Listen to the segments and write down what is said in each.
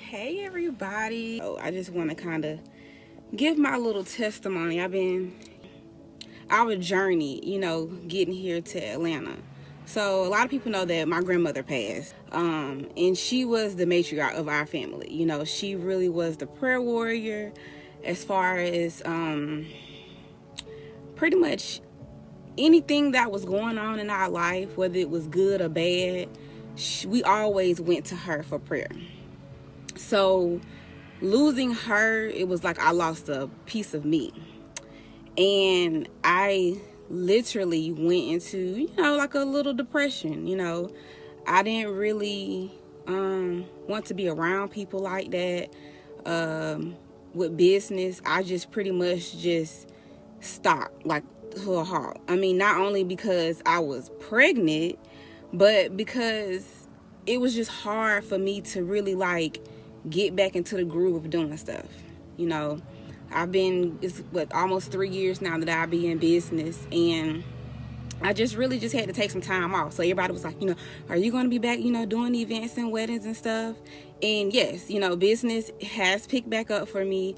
Hey everybody. I just want to kind of give my little testimony. Our journey, getting here to Atlanta. So a lot of people know that my grandmother passed. And she was the matriarch of our family. She really was the prayer warrior as far as pretty much anything that was going on in our life, whether it was good or bad, we always went to her for prayer. So losing her, it was like I lost a piece of me. And I literally went into, like a little depression. I didn't really want to be around people like that. With business, I just pretty much just stopped, like to a halt. Not only because I was pregnant, but because it was just hard for me to really get back into the groove of doing stuff. It's almost 3 years now that I be in business, and I just really just had to take some time off. So everybody was like, are you going to be back, doing events and weddings and stuff? And yes, business has picked back up for me.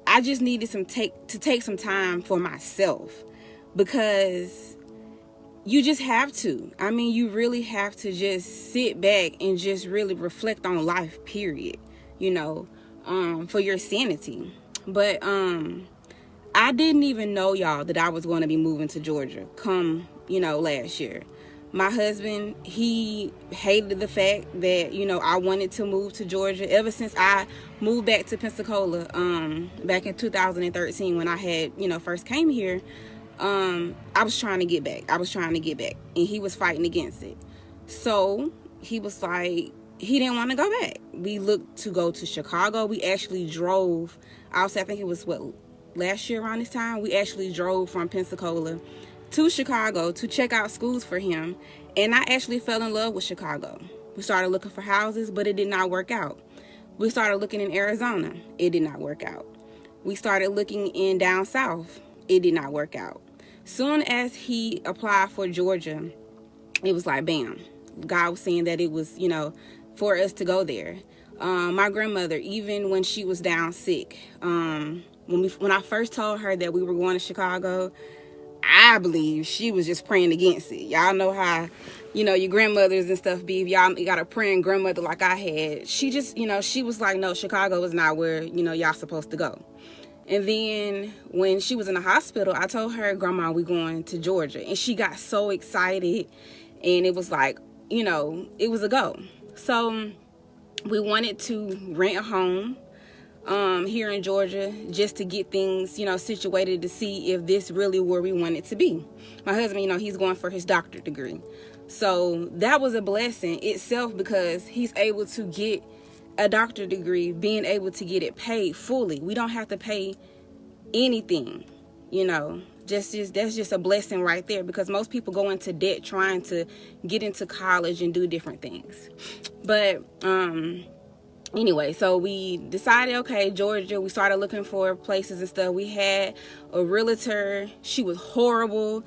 I just needed to take some time for myself, because you just have to. You really have to just sit back and just really reflect on life, period, for your sanity. But I didn't even know, y'all, that I was going to be moving to Georgia come, last year. My husband, he hated the fact that, I wanted to move to Georgia ever since I moved back to Pensacola back in 2013 when I had, first came here. I was trying to get back. And he was fighting against it. So he was like, he didn't want to go back. We looked to go to Chicago. We actually drove, I think it was last year around this time, we actually drove from Pensacola to Chicago to check out schools for him. And I actually fell in love with Chicago. We started looking for houses, but it did not work out. We started looking in Arizona. It did not work out. We started looking in down south. It did not work out. Soon as he applied for Georgia, it was like, bam. God was saying that it was, for us to go there. My grandmother, even when she was down sick, when I first told her that we were going to Chicago, I believe she was just praying against it. Y'all know how, your grandmothers and stuff be. If y'all got a praying grandmother like I had, she just, she was like, no, Chicago is not where, y'all supposed to go. And then when she was in the hospital, I told her, Grandma, we going to Georgia. And she got so excited. And it was like, it was a go. So we wanted to rent a home here in Georgia just to get things, situated to see if this really where we wanted to be. My husband, he's going for his doctorate degree. So that was a blessing itself, because he's able to get a doctorate degree, being able to get it paid fully. We don't have to pay anything, that's just a blessing right there, because most people go into debt trying to get into college and do different things. But anyway, so we decided, okay, Georgia. We started looking for places and stuff. We had a realtor. She was horrible.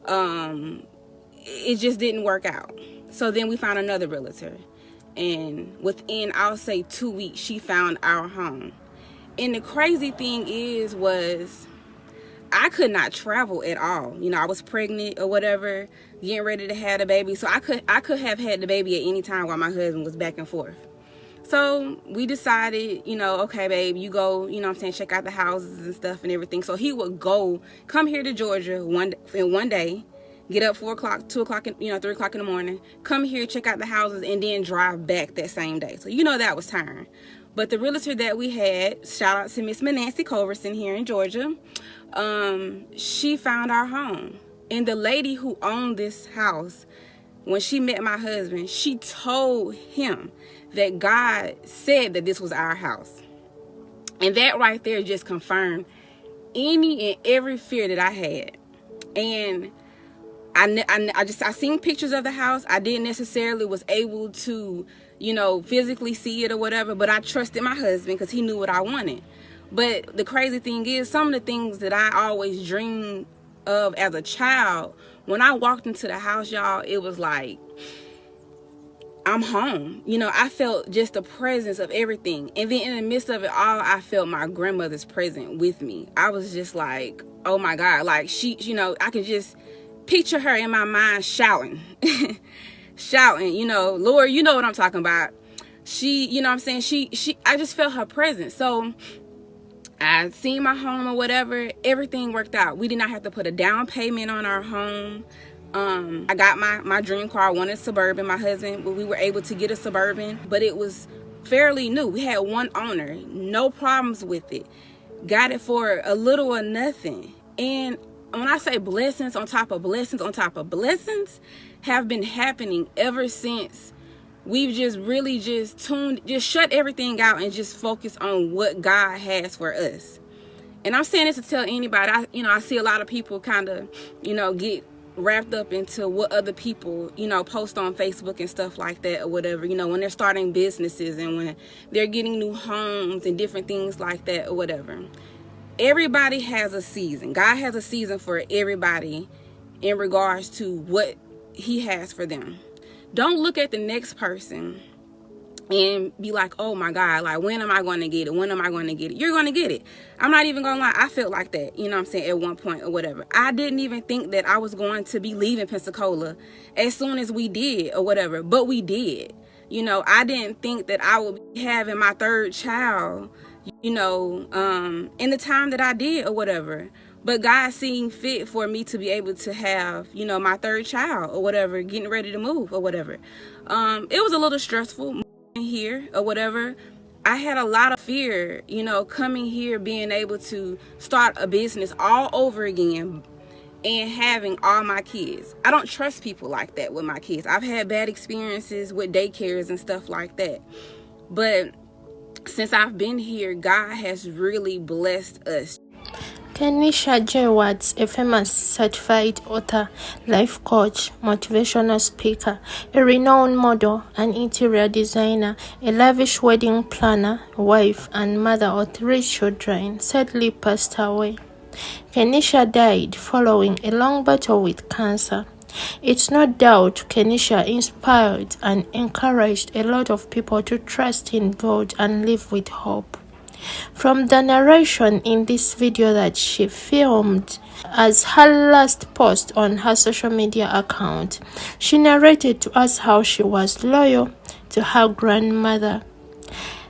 It just didn't work out. So then we found another realtor, and within, I'll say, 2 weeks, she found our home. And the crazy thing was I could not travel at all. I was pregnant or whatever, getting ready to have a baby. So I could have had the baby at any time while my husband was back and forth. So we decided, okay, babe, you go, check out the houses and stuff and everything. So he would come here to Georgia one day, get up 4 o'clock, 2 o'clock, 3 o'clock in the morning, come here, check out the houses, and then drive back that same day. So, that was tiring. But the realtor that we had, shout out to Miss Nancy Culverson here in Georgia, she found our home. And the lady who owned this house, when she met my husband, she told him that God said that this was our house. And that right there just confirmed any and every fear that I had. And I seen pictures of the house. I didn't necessarily was able to, physically see it or whatever, but I trusted my husband because he knew what I wanted. But the crazy thing is, some of the things that I always dreamed of as a child, when I walked into the house, y'all, it was like, I'm home. You know, I felt just the presence of everything. And then in the midst of it all, I felt my grandmother's presence with me. I was just like, oh my God, like she, you know, I could just picture her in my mind shouting, shouting, you know, Lord, you know what I'm talking about. She, you know what I'm saying? I just felt her presence. So I seen my home or whatever, everything worked out. We did not have to put a down payment on our home. I got my dream car. I wanted a Suburban. My husband, we were able to get a Suburban, but it was fairly new. We had one owner, no problems with it. Got it for a little or nothing. And when I say blessings on top of blessings on top of blessings have been happening ever since we've just really just shut everything out and just focus on what God has for us. And I'm saying this to tell anybody, I see a lot of people kind of, get wrapped up into what other people, post on Facebook and stuff like that or whatever, when they're starting businesses and when they're getting new homes and different things like that or whatever. Everybody has a season. God has a season for everybody in regards to what he has for them. Don't look at the next person and be like, oh my God, like, when am I going to get it? When am I going to get it? You're going to get it. I'm not even going to lie. I felt like that, at one point or whatever. I didn't even think that I was going to be leaving Pensacola as soon as we did or whatever, but we did. I didn't think that I would be having my third child, in the time that I did or whatever. But God seemed fit for me to be able to have, my third child or whatever, getting ready to move or whatever. It was a little stressful here or whatever. I had a lot of fear, coming here, being able to start a business all over again and having all my kids. I don't trust people like that with my kids. I've had bad experiences with daycares and stuff like that. But since I've been here, God has really blessed us. Keniysha J Watts, a famous certified author, life coach, motivational speaker, a renowned model, an interior designer, a lavish wedding planner, wife, and mother of 3 children, sadly passed away. Keniysha died following a long battle with cancer. It's no doubt Keniysha inspired and encouraged a lot of people to trust in God and live with hope. From the narration in this video that she filmed as her last post on her social media account, she narrated to us how she was loyal to her grandmother.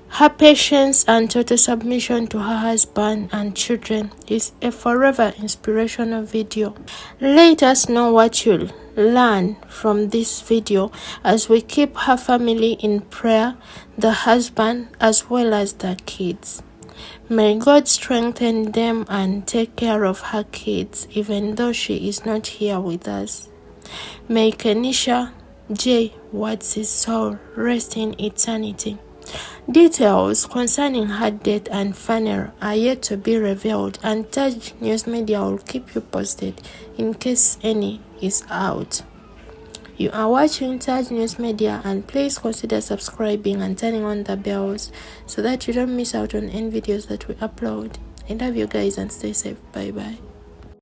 Her patience and total submission to her husband and children is a forever inspirational video. Let us know what you'll learn from this video as we keep her family in prayer, the husband as well as the kids. May God strengthen them and take care of her kids even though she is not here with us. May Keniysha J Watts' soul rest in eternity. Details concerning her death and funeral are yet to be revealed, and Taj News Media will keep you posted in case any is out. You are watching Taj News Media, and please consider subscribing and turning on the bells so that you don't miss out on any videos that we upload. I love you guys and stay safe. Bye bye.